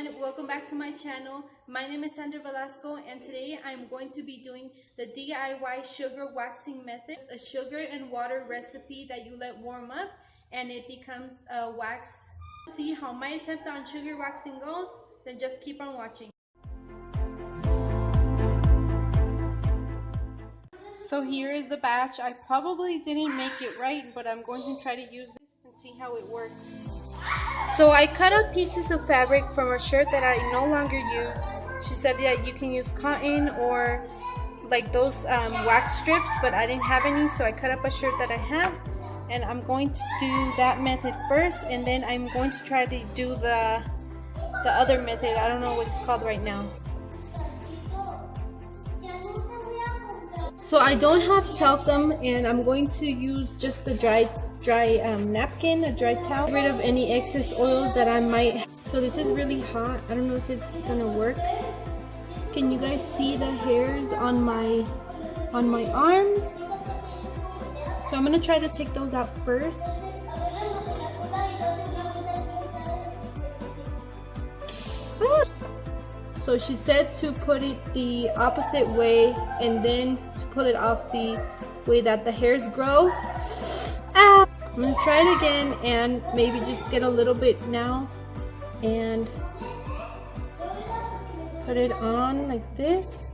everyone, welcome back to my channel. My name is Sandra Velasco and today I'm going to be doing the DIY sugar waxing method. A sugar and water recipe that you let warm up and it becomes a wax. See how my attempt on sugar waxing goes? Then just keep on watching. So here is the batch. I probably didn't make it right, but I'm going to try to use this and see how it works. So I cut up pieces of fabric from a shirt that I no longer use. She said that you can use cotton or like those wax strips, but I didn't have any, so I cut up a shirt that I have. And I'm going to do that method first, and then I'm going to try to do the other method. I don't know what it's called right now. So I don't have talcum, and I'm going to use just a dry napkin, a dry towel, get rid of any excess oil that I might have. So this is really hot. I don't know if it's gonna work. Can you guys see the hairs on my arms? So I'm gonna try to take those out first. So she said to put it the opposite way and then to pull it off the way that the hairs grow. Ah! I'm gonna try it again and maybe just get a little bit now and put it on like this.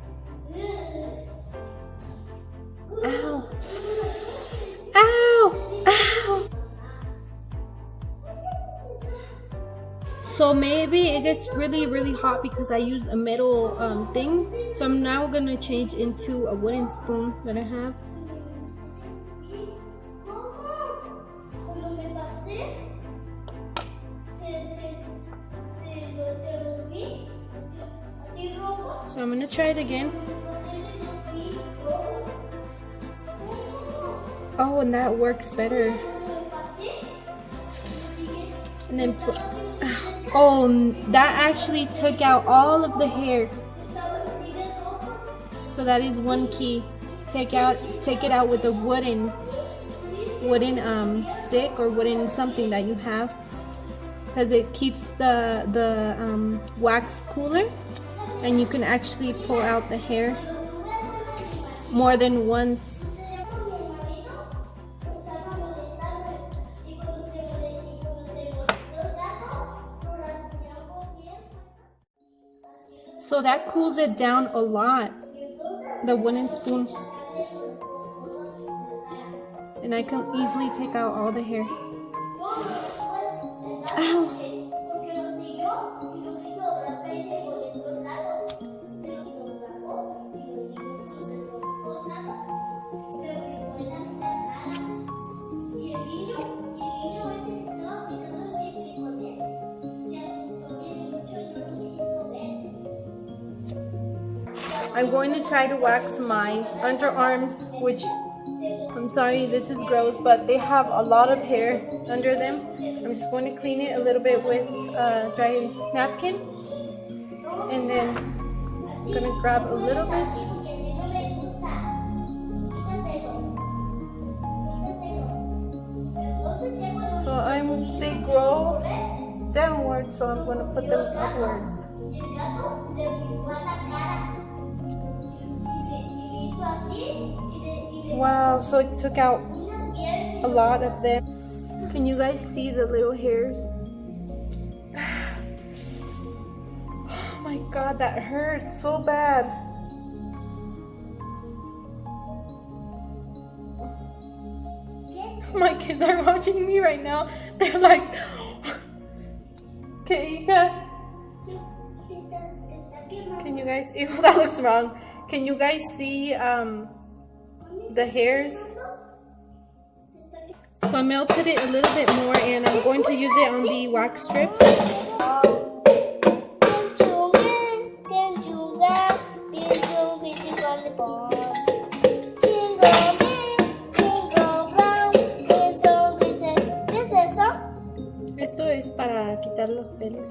Ow! Ow! Ow! So maybe it gets really hot because I used a metal thing. So I'm now gonna change into a wooden spoon that I have. So I'm gonna try it again. Oh, and that works better. And then oh, that actually took out all of the hair. So that is one key. Take it out with a wooden stick or wooden something that you have, because it keeps the wax cooler, and you can actually pull out the hair more than once. So that cools it down a lot, the wooden spoon. And I can easily take out all the hair. Ow! I'm going to try to wax my underarms, which, I'm sorry, this is gross, but they have a lot of hair under them. I'm just going to clean it a little bit with a dry napkin, and then I'm going to grab a little bit. So they grow downwards, so I'm going to put them upwards. Wow, so it took out a lot of them. Can you guys see the little hairs? Oh my god, that hurts so bad. My kids are watching me right now. They're like, okay, can you guys, ew, that looks wrong. Can you guys see the hairs? So I melted it a little bit more, and I'm going to use it on the wax strips. Esto es para quitar los pelos.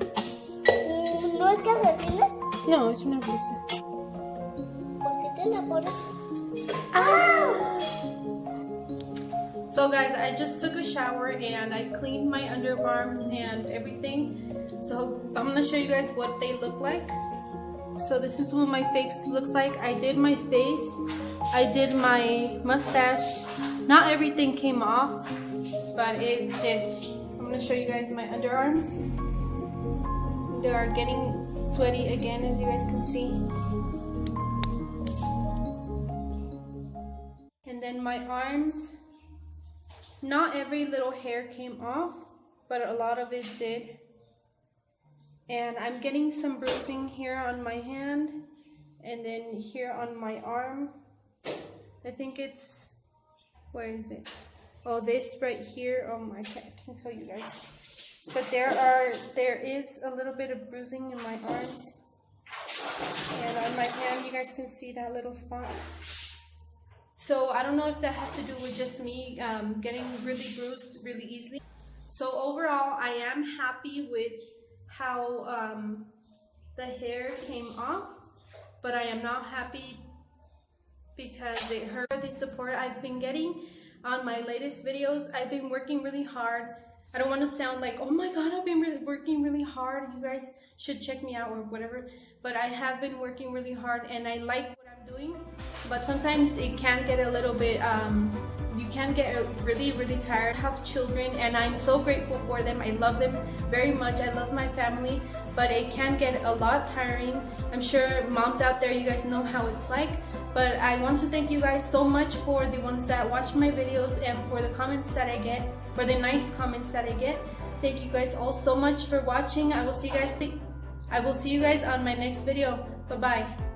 ¿No es calcetines? No, es una blusa. ¿Por qué te la pones? Ah! So guys, I just took a shower and I cleaned my underarms and everything. So I'm gonna show you guys what they look like. So this is what my face looks like. I did my face, I did my mustache. Not everything came off, but it did. I'm gonna show you guys my underarms. They are getting sweaty again, as you guys can see. And then my arms, not every little hair came off, but a lot of it did. And I'm getting some bruising here on my hand, and then here on my arm. I think it's, where is it? Oh, this right here. I can't tell you guys. But there is a little bit of bruising in my arms. And on my hand, you guys can see that little spot. So I don't know if that has to do with just me getting really bruised really easily. So overall, I am happy with how the hair came off, but I am not happy because it hurt. The support I've been getting on my latest videos, I've been working really hard. I don't want to sound like, oh my god, I've been working really hard, you guys should check me out or whatever, but I have been working really hard and I like what I'm doing, but sometimes it can get a little bit you can get really tired. I have children and I'm so grateful for them. I love them very much. I love my family, but it can get a lot tiring. I'm sure moms out there, you guys know how it's like. But I want to thank you guys so much for the ones that watch my videos and for the comments that I get, for the nice comments that I get. Thank you guys all so much for watching. I will see you guys on my next video. Bye bye.